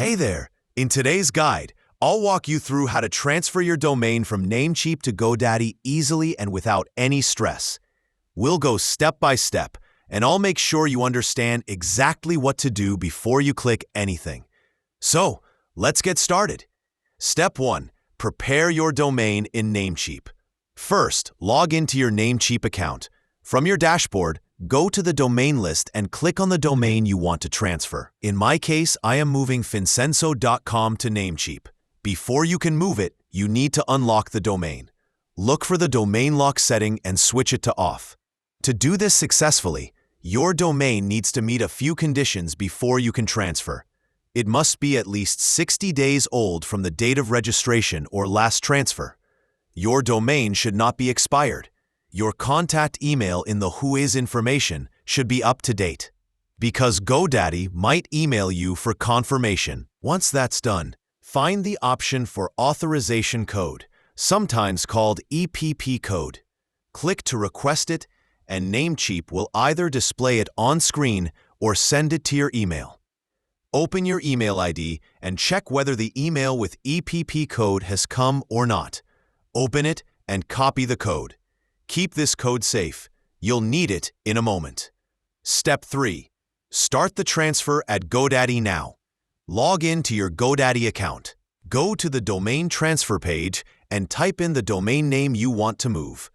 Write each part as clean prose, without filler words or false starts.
Hey there! In today's guide, I'll walk you through how to transfer your domain from Namecheap to GoDaddy easily and without any stress. We'll go step by step, and I'll make sure you understand exactly what to do before you click anything. So, let's get started. Step 1. Prepare your domain in Namecheap. First, log into your Namecheap account. From your dashboard, go to the domain list and click on the domain you want to transfer. In my case, I am moving fincenso.com to Namecheap. Before you can move it, you need to unlock the domain. Look for the domain lock setting and switch it to off. To do this successfully, your domain needs to meet a few conditions before you can transfer. It must be at least 60 days old from the date of registration or last transfer. Your domain should not be expired. Your contact email in the Whois information should be up to date, because GoDaddy might email you for confirmation. Once that's done, find the option for authorization code, sometimes called EPP code. Click to request it, and Namecheap will either display it on screen or send it to your email. Open your email ID and check whether the email with EPP code has come or not. Open it and copy the code. Keep this code safe. You'll need it in a moment. Step 3. Start the transfer at GoDaddy now. Log in to your GoDaddy account. Go to the domain transfer page and type in the domain name you want to move.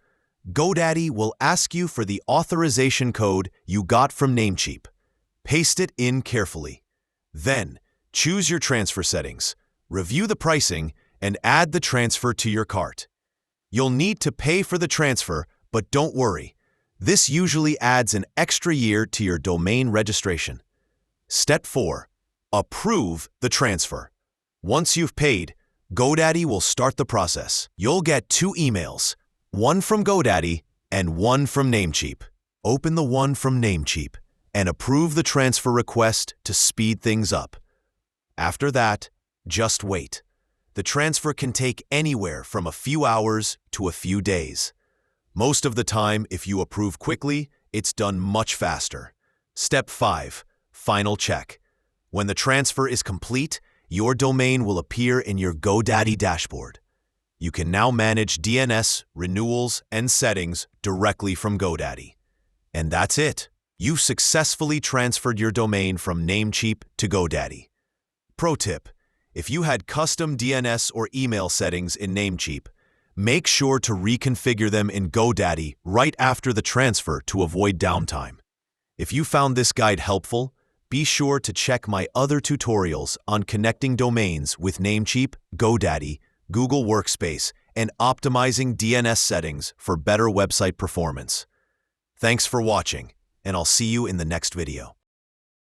GoDaddy will ask you for the authorization code you got from Namecheap. Paste it in carefully. Then, choose your transfer settings, review the pricing, and add the transfer to your cart. You'll need to pay for the transfer, but don't worry. This usually adds an extra year to your domain registration. Step 4. Approve the transfer. Once you've paid, GoDaddy will start the process. You'll get 2 emails, one from GoDaddy and one from Namecheap. Open the one from Namecheap and approve the transfer request to speed things up. After that, just wait. The transfer can take anywhere from a few hours to a few days. Most of the time, if you approve quickly, it's done much faster. Step 5. Final check. When the transfer is complete, your domain will appear in your GoDaddy dashboard. You can now manage DNS, renewals, and settings directly from GoDaddy. And that's it. You've successfully transferred your domain from Namecheap to GoDaddy. Pro tip: if you had custom DNS or email settings in Namecheap, make sure to reconfigure them in GoDaddy right after the transfer to avoid downtime. If you found this guide helpful, be sure to check my other tutorials on connecting domains with Namecheap, GoDaddy, Google Workspace, and optimizing DNS settings for better website performance. Thanks for watching, and I'll see you in the next video.